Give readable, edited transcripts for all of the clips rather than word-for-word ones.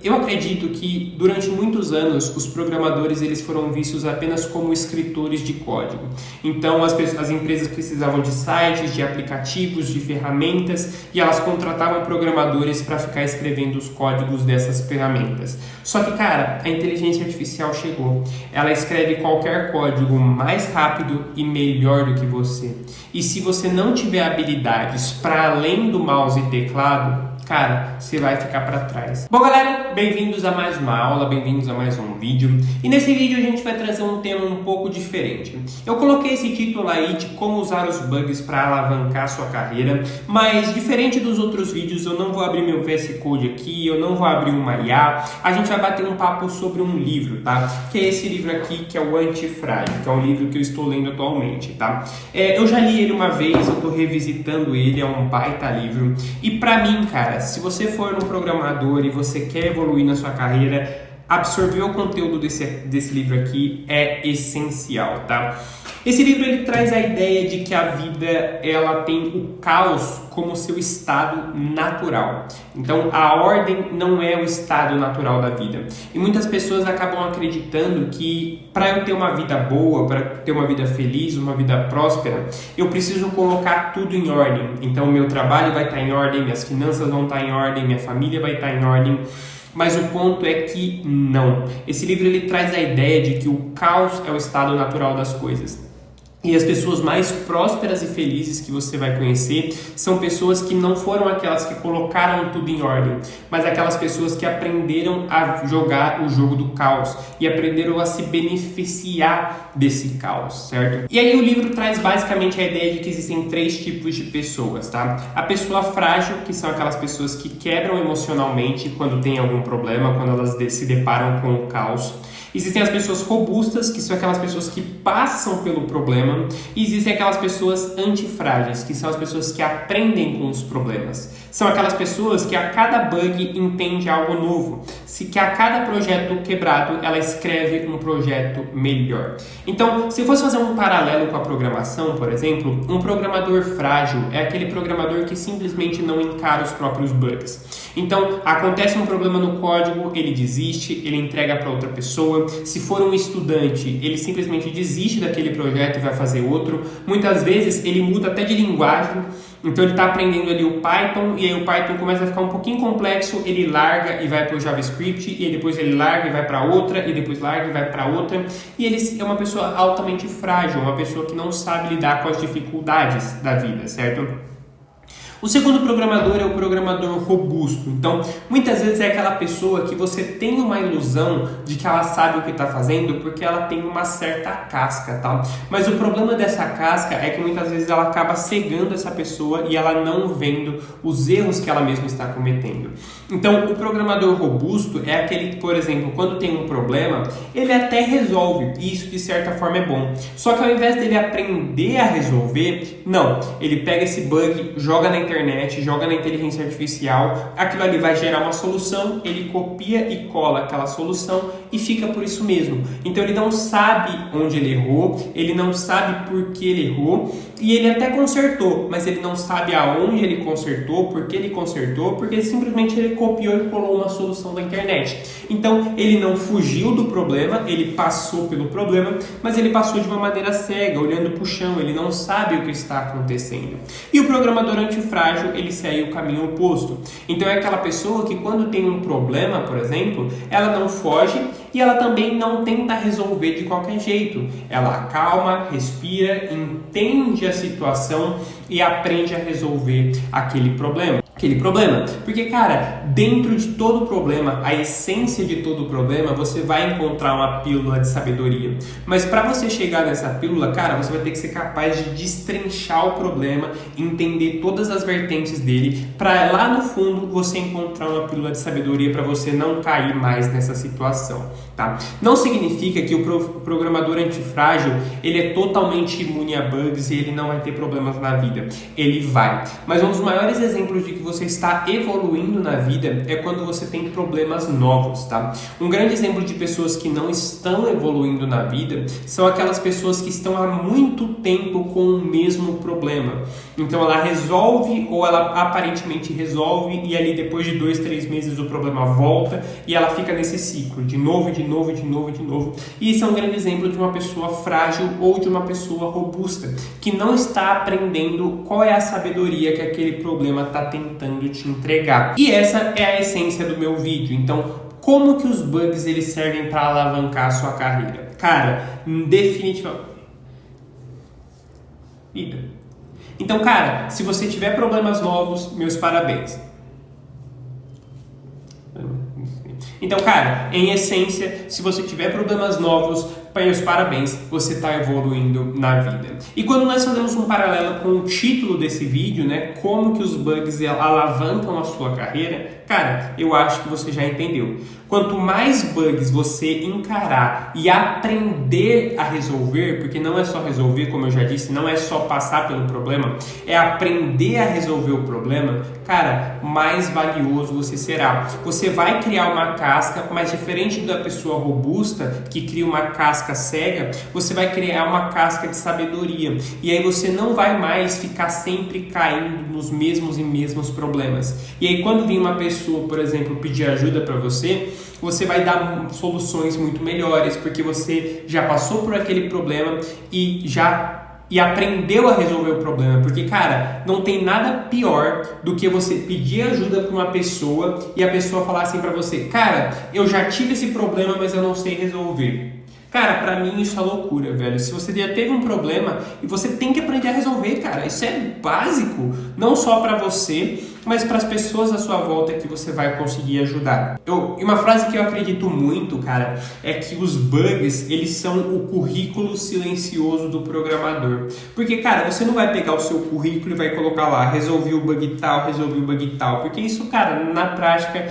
Eu acredito que durante muitos anos os programadores eles foram vistos apenas como escritores de código. Então as empresas precisavam de sites, de aplicativos, de ferramentas e elas contratavam programadores para ficar escrevendo os códigos dessas ferramentas. Só que, cara, a inteligência artificial chegou. Ela escreve qualquer código mais rápido e melhor do que você. E se você não tiver habilidades para além do mouse e teclado, cara, você vai ficar para trás. Bom, galera, bem-vindos a mais uma aula, bem-vindos a mais um vídeo. E nesse vídeo a gente vai trazer um tema um pouco diferente. Eu coloquei esse título aí de como usar os bugs para alavancar sua carreira, mas diferente dos outros vídeos, eu não vou abrir meu VS Code aqui, eu não vou abrir uma IA. A gente vai bater um papo sobre um livro, tá? Que é esse livro aqui, que é o Antifrágil, que é um livro que eu estou lendo atualmente, tá? Eu já li ele uma vez, eu estou revisitando ele, é um baita livro. E pra mim, cara, se você for um programador e você quer evoluir na sua carreira, absorver o conteúdo desse livro aqui é essencial, tá? Esse livro ele traz a ideia de que a vida ela tem o caos como seu estado natural. Então a ordem não é o estado natural da vida. E muitas pessoas acabam acreditando que para eu ter uma vida boa, para ter uma vida feliz, uma vida próspera, eu preciso colocar tudo em ordem. Então o meu trabalho vai estar em ordem, minhas finanças vão estar em ordem, minha família vai estar em ordem. Mas o ponto é que não. Esse livro ele traz a ideia de que o caos é o estado natural das coisas. E as pessoas mais prósperas e felizes que você vai conhecer são pessoas que não foram aquelas que colocaram tudo em ordem, mas aquelas pessoas que aprenderam a jogar o jogo do caos e aprenderam a se beneficiar desse caos, certo? E aí o livro traz basicamente a ideia de que existem três tipos de pessoas, tá? A pessoa frágil, que são aquelas pessoas que quebram emocionalmente quando tem algum problema, quando elas se deparam com o caos. Existem as pessoas robustas, que são aquelas pessoas que passam pelo problema, e existem aquelas pessoas antifrágeis, que são as pessoas que aprendem com os problemas. São aquelas pessoas que a cada bug entende algo novo, que a cada projeto quebrado ela escreve um projeto melhor. Então, se eu fosse fazer um paralelo com a programação, por exemplo, um programador frágil é aquele programador que simplesmente não encara os próprios bugs. Então, acontece um problema no código, ele desiste, ele entrega para outra pessoa. Se for um estudante, ele simplesmente desiste daquele projeto e vai fazer outro. Muitas vezes ele muda até de linguagem, então ele está aprendendo ali o Python e aí o Python começa a ficar um pouquinho complexo, ele larga e vai para o JavaScript e depois ele larga e vai para outra e depois larga e vai para outra. E ele é uma pessoa altamente frágil, uma pessoa que não sabe lidar com as dificuldades da vida, certo? O segundo programador é o programador robusto. Então, muitas vezes é aquela pessoa que você tem uma ilusão de que ela sabe o que está fazendo porque ela tem uma certa casca, tá? Mas o problema dessa casca é que muitas vezes ela acaba cegando essa pessoa e ela não vendo os erros que ela mesma está cometendo. Então, o programador robusto é aquele que, por exemplo, quando tem um problema, ele até resolve, e isso de certa forma é bom. Só que ao invés dele aprender a resolver, não, ele pega esse bug, joga na internet, joga na inteligência artificial, aquilo ali vai gerar uma solução, ele copia e cola aquela solução e fica por isso mesmo. Então ele não sabe onde ele errou, ele não sabe por que ele errou e ele até consertou, mas ele não sabe aonde ele consertou, por que ele consertou, porque simplesmente ele copiou e colou uma solução da internet. Então ele não fugiu do problema, ele passou pelo problema, mas ele passou de uma maneira cega, olhando para o chão, ele não sabe o que está acontecendo. E o programador antifrágil, ele segue o caminho oposto. Então é aquela pessoa que quando tem um problema, por exemplo, ela não foge e ela também não tenta resolver de qualquer jeito. Ela acalma, respira, entende a situação e aprende a resolver aquele problema. Porque, cara, dentro de todo problema, a essência de todo problema, você vai encontrar uma pílula de sabedoria. Mas para você chegar nessa pílula, cara, você vai ter que ser capaz de destrinchar o problema, entender todas as vertentes dele, para lá no fundo você encontrar uma pílula de sabedoria para você não cair mais nessa situação, tá? Não significa que o programador antifrágil, ele é totalmente imune a bugs e ele não vai ter problemas na vida. Ele vai. Mas um dos maiores exemplos de que você está evoluindo na vida é quando você tem problemas novos, tá? Um grande exemplo de pessoas que não estão evoluindo na vida são aquelas pessoas que estão há muito tempo com o mesmo problema. Então ela resolve, ou ela aparentemente resolve, e ali depois de 2, 3 meses o problema volta e ela fica nesse ciclo, de novo. E isso é um grande exemplo de uma pessoa frágil ou de uma pessoa robusta, que não está aprendendo qual é a sabedoria que aquele problema está tentando te entregar. E essa é a essência do meu vídeo. Então, como que os bugs eles servem para alavancar a sua carreira? Cara, definitivamente. Então, cara, se você tiver problemas novos, meus parabéns. Então, cara, em essência, se você tiver problemas novos, meus parabéns, você está evoluindo na vida. E quando nós fazemos um paralelo com o título desse vídeo, né, como que os bugs alavancam a sua carreira, cara, eu acho que você já entendeu. Quanto mais bugs você encarar e aprender a resolver, porque não é só resolver, como eu já disse, não é só passar pelo problema, é aprender a resolver o problema, cara, mais valioso você será. Você vai criar uma casca, mas diferente da pessoa robusta que cria uma casca cega, você vai criar uma casca de sabedoria. E aí você não vai mais ficar sempre caindo nos mesmos problemas. E aí quando vir uma pessoa, por exemplo, pedir ajuda para você, você vai dar soluções muito melhores, porque você já passou por aquele problema e aprendeu a resolver o problema. Porque, cara, não tem nada pior do que você pedir ajuda para uma pessoa e a pessoa falar assim para você: cara, eu já tive esse problema, mas eu não sei resolver. Cara, pra mim isso é loucura, velho. Se você já teve um problema e você tem que aprender a resolver, cara, isso é básico, não só pra você, mas para as pessoas à sua volta que você vai conseguir ajudar. E uma frase que eu acredito muito, cara, é que os bugs, eles são o currículo silencioso do programador. Porque, cara, você não vai pegar o seu currículo e vai colocar lá, resolvi o bug tal, porque isso, cara, na prática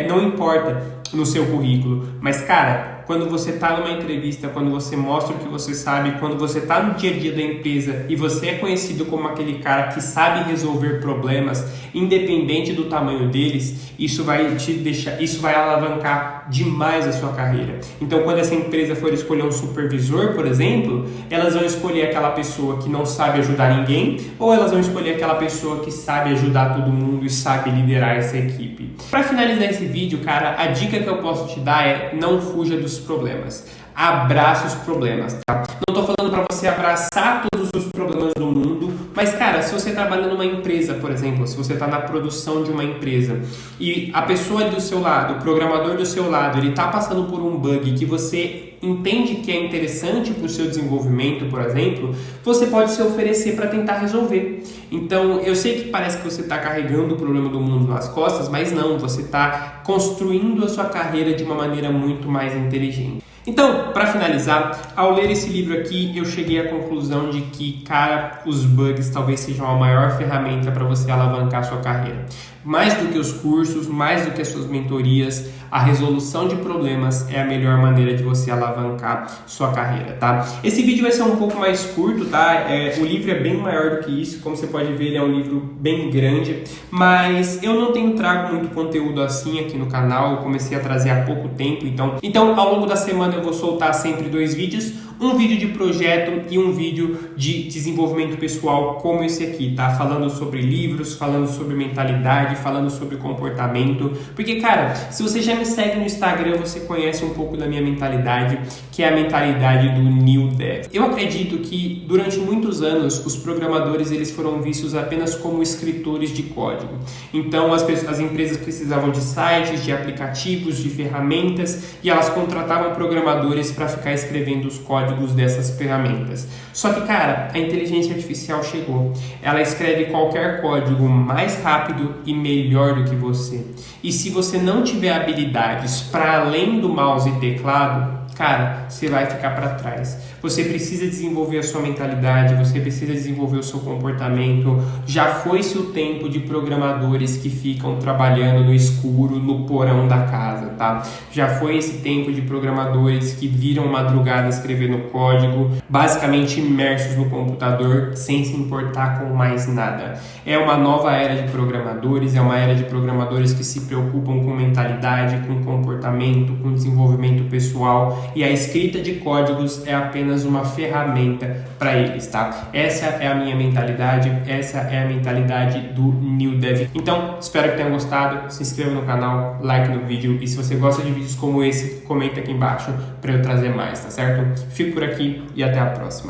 não importa no seu currículo. Mas, cara, quando você está numa entrevista, quando você mostra o que você sabe, quando você está no dia a dia da empresa e você é conhecido como aquele cara que sabe resolver problemas, independente do tamanho deles, isso vai alavancar demais a sua carreira. Então, quando essa empresa for escolher um supervisor, por exemplo, elas vão escolher aquela pessoa que não sabe ajudar ninguém, ou elas vão escolher aquela pessoa que sabe ajudar todo mundo e sabe liderar essa equipe. Para finalizar esse vídeo, cara, a dica que eu posso te dar é: não fuja dos problemas. Abraça os problemas, tá? Não tô falando para você abraçar todos os problemas do mundo, mas, cara, se você trabalha numa empresa, por exemplo, se você está na produção de uma empresa e a pessoa do seu lado, o programador do seu lado, ele tá passando por um bug que você entende que é interessante para o seu desenvolvimento, por exemplo, você pode se oferecer para tentar resolver. Então, eu sei que parece que você está carregando o problema do mundo nas costas, mas não, você está construindo a sua carreira de uma maneira muito mais inteligente. Então, para finalizar, ao ler esse livro aqui, eu cheguei à conclusão de que, cara, os bugs talvez sejam a maior ferramenta para você alavancar a sua carreira. Mais do que os cursos, mais do que as suas mentorias, a resolução de problemas é a melhor maneira de você alavancar sua carreira, tá? Esse vídeo vai ser um pouco mais curto, tá? O livro é bem maior do que isso, como você pode ver, ele é um livro bem grande, mas eu não tenho trago muito conteúdo assim aqui no canal, eu comecei a trazer há pouco tempo, então ao longo da semana eu vou soltar sempre 2 vídeos, um vídeo de projeto e um vídeo de desenvolvimento pessoal como esse aqui, tá? Falando sobre livros, falando sobre mentalidade, falando sobre comportamento, porque, cara, se você já me segue no Instagram, você conhece um pouco da minha mentalidade, que é a mentalidade do New Dev. Eu acredito que durante muitos anos os programadores eles foram vistos apenas como escritores de código. Então as empresas precisavam de sites, de aplicativos, de ferramentas e elas contratavam programadores para ficar escrevendo os códigos dessas ferramentas. Só que, cara, a inteligência artificial chegou. Ela escreve qualquer código mais rápido e melhor do que você. E se você não tiver habilidades para além do mouse e teclado, cara, você vai ficar para trás. Você precisa desenvolver a sua mentalidade, você precisa desenvolver o seu comportamento. Já foi-se o tempo de programadores que ficam trabalhando no escuro, no porão da casa, tá? Já foi esse tempo de programadores que viram madrugada escrevendo escrevendo código, basicamente imersos no computador, sem se importar com mais nada. É uma nova era de programadores, é uma era de programadores que se preocupam com mentalidade, com comportamento, com desenvolvimento pessoal, e a escrita de códigos é apenas uma ferramenta para eles, tá? Essa é a minha mentalidade, essa é a mentalidade do New Dev. Então, espero que tenham gostado, se inscreva no canal, like no vídeo, e se você gosta de vídeos como esse, comenta aqui embaixo para eu trazer mais, tá certo? Fico por aqui e até a próxima.